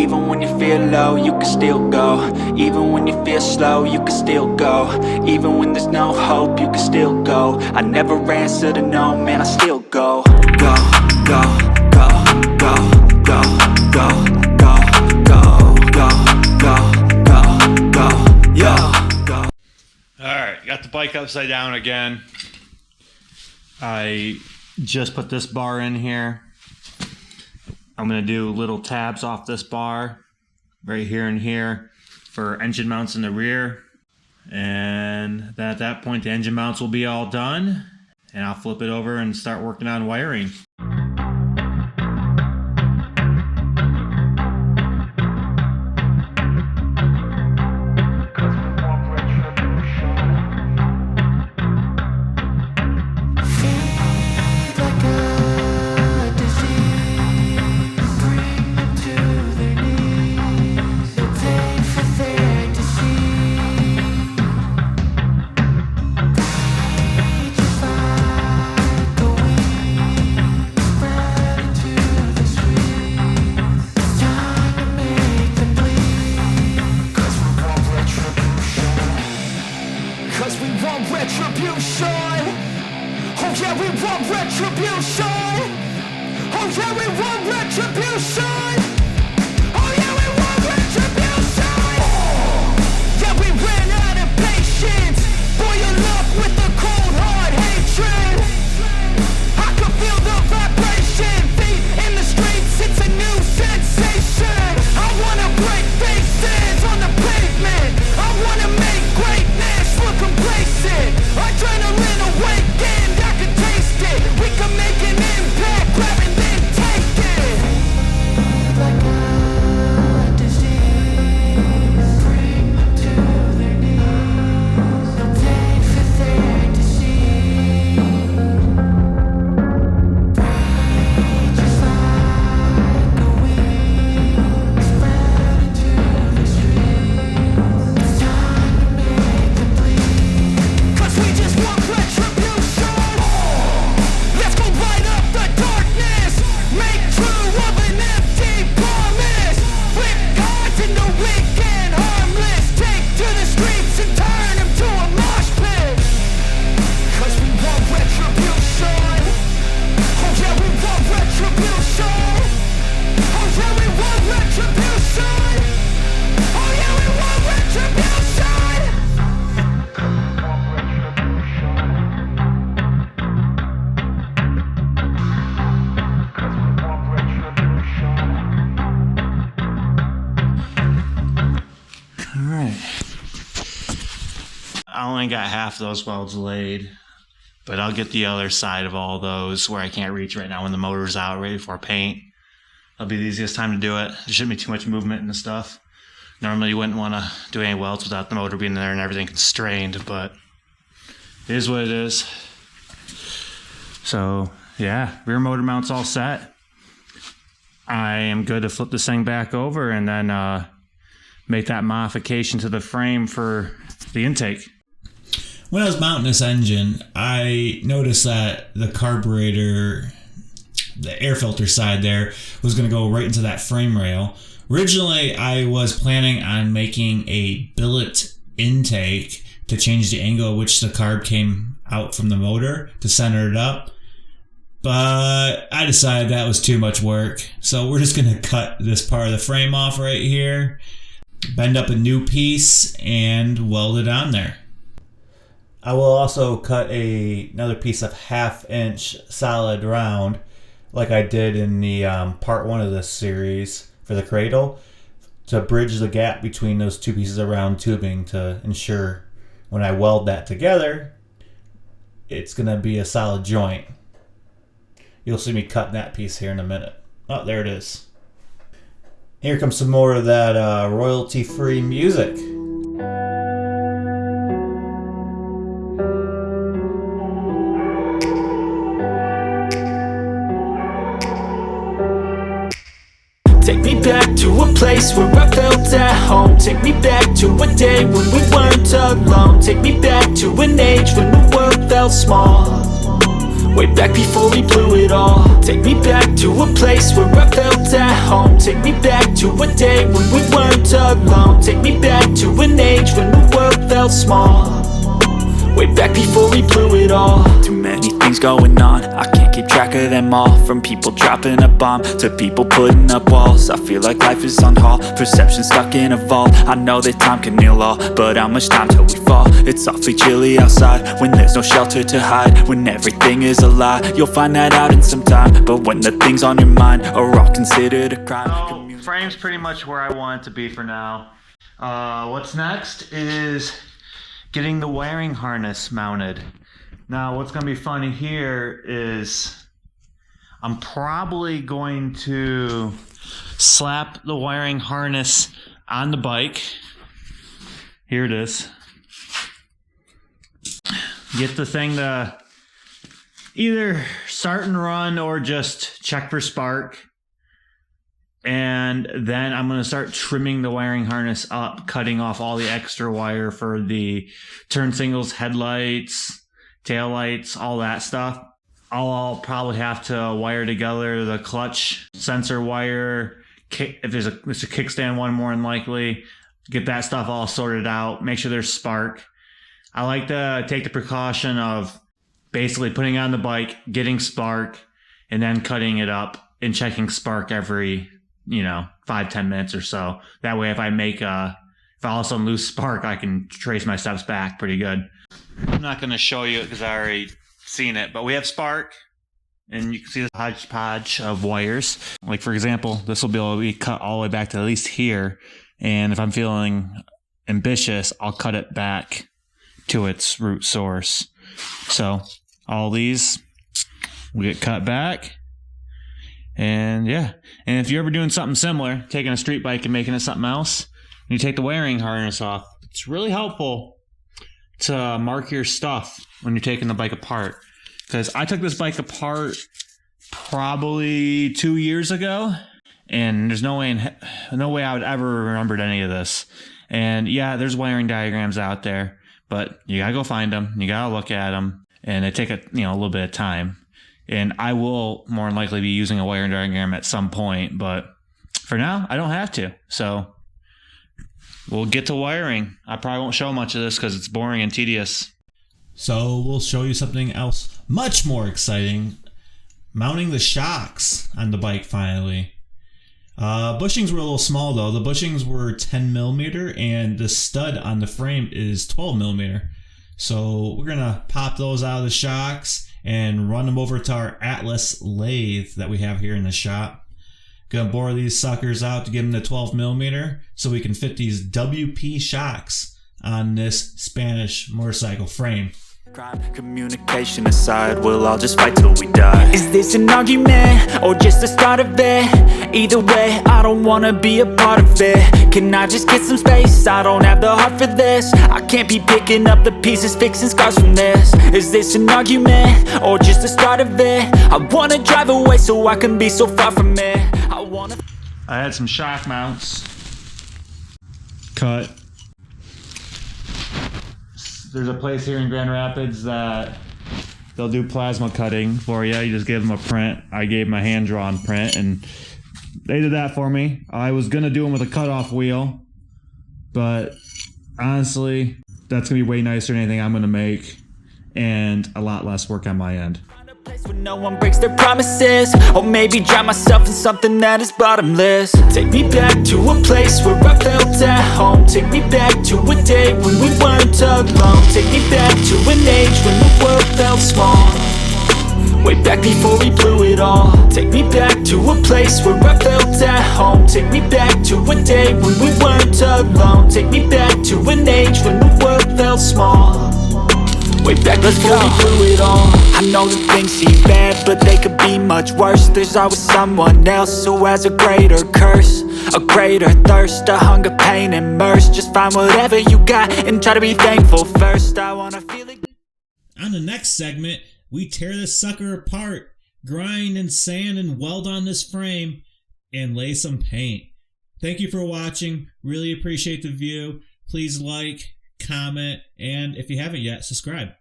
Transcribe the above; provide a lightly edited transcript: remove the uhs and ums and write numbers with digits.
Even when you feel low, you can still go. Even when you feel slow, you can still go. Even when there's no hope, you can still go. I never answer to no, man, I still go. Go, go, go, go, go, go, go, go, go, go, go, go, go. Alright, got the bike upside down again. I just put this bar in here. I'm going to do little tabs off this bar right here and here for engine mounts in the rear. And then at that point the engine mounts will be all done, and I'll flip it over and start working on wiring. I only got half those welds laid, but I'll get the other side of all those where I can't reach right now when the motor's out ready for paint. That'll be the easiest time to do it. There shouldn't be too much movement in the stuff. Normally you wouldn't want to do any welds without the motor being there and everything constrained, but it is what it is. So yeah, rear motor mount's all set. I am good to flip this thing back over and then make that modification to the frame for the intake. When I was mounting this engine, I noticed that the carburetor, the air filter side there, was going to go right into that frame rail. Originally, I was planning on making a billet intake to change the angle at which the carb came out from the motor to center it up. But I decided that was too much work. So we're just going to cut this part of the frame off right here, bend up a new piece, and weld it on there. I will also cut another piece of 1/2 inch solid round like I did in the part 1 of this series for the cradle to bridge the gap between those two pieces of round tubing to ensure when I weld that together it's going to be a solid joint. You'll see me cut that piece here in a minute. Oh, there it is. Here comes some more of that royalty-free music. Take me back to a place where I felt at home. Take me back to a day when we weren't alone. Take me back to an age when the world felt small. way back before we blew it all. Take me back to a place where I felt at home. Take me back to a day when we weren't alone. Take me back to an age when the world felt small, way back before we blew it all. Too many things going on, I can't keep track of them all. From people dropping a bomb to people putting up walls. I feel like life is on hold, perception stuck in a vault. I know that time can heal all, but how much time till we fall? It's awfully chilly outside when there's no shelter to hide. When everything is a lie, you'll find that out in some time. But when the things on your mind are all considered a crime. So, frame's pretty much where I want it to be for now. What's next is getting the wiring harness mounted. Now, what's going to be funny here is I'm probably going to slap the wiring harness on the bike. Here it is. Get the thing to either start and run or just check for spark. And then I'm going to start trimming the wiring harness up, cutting off all the extra wire for the turn signals, headlights, taillights, all that stuff. I'll probably have to wire together the clutch sensor wire, if there's a kickstand one more than likely, get that stuff all sorted out, make sure there's spark. I like to take the precaution of basically putting it on the bike, getting spark, and then cutting it up and checking spark every 5-10 minutes or so. That way if I all of a sudden lose spark, I can trace my steps back pretty good. I'm not going to show you it because I already seen it, but we have spark, and you can see the hodgepodge of wires. Like for example, this will be able to be cut all the way back to at least here, and if I'm feeling ambitious, I'll cut it back to its root source. So all these will get cut back. And yeah, and if you're ever doing something similar, taking a street bike and making it something else, and you take the wiring harness off, it's really helpful to mark your stuff when you're taking the bike apart. Because I took this bike apart probably 2 years ago, and there's no way I would ever remembered any of this. And yeah, there's wiring diagrams out there, but you gotta go find them, you gotta look at them, and they take a little bit of time. And I will more than likely be using a wiring diagram at some point, but for now, I don't have to. So we'll get to wiring. I probably won't show much of this because it's boring and tedious. So we'll show you something else much more exciting. Mounting the shocks on the bike finally. Bushings were a little small though. The bushings were 10mm and the stud on the frame is 12mm. So we're going to pop those out of the shocks and run them over to our Atlas lathe that we have here in the shop. Gonna bore these suckers out to give them the 12mm so we can fit these WP shocks on this Spanish motorcycle frame. Crime, communication aside, we'll all just fight till we die. Is this an argument or just the start of it? Either way, I don't wanna be a part of it. Can I just get some space? I don't have the heart for this. I can't be picking up the pieces, fixing scars from this. Is this an argument or just the start of it? I wanna drive away so I can be so far from it. I had some shock mounts cut. There's a place here in Grand Rapids that they'll do plasma cutting for you. You just give them a print. I gave them a hand-drawn print, and they did that for me. I was going to do them with a cutoff wheel, but honestly, that's going to be way nicer than anything I'm going to make, and a lot less work on my end. Where no one breaks their promises, or maybe drown myself in something that is bottomless. Take me back to a place where I felt at home. Take me back to a day when we weren't alone. Take me back to an age when the world felt small, way back before we blew it all. Take me back to a place where I felt at home. Take me back to a day when we weren't alone. Take me back to an age when the world felt small, way back before we blew it all. I know that things seem bad, but they could be much worse. There's always someone else who has a greater curse, a greater thirst, a hunger, pain, and mercy. Just find whatever you got and try to be thankful first. I wanna feel it. On the next segment, we tear this sucker apart, grind and sand and weld on this frame, and lay some paint. Thank you for watching. Really appreciate the view. Please like, comment, and if you haven't yet, subscribe.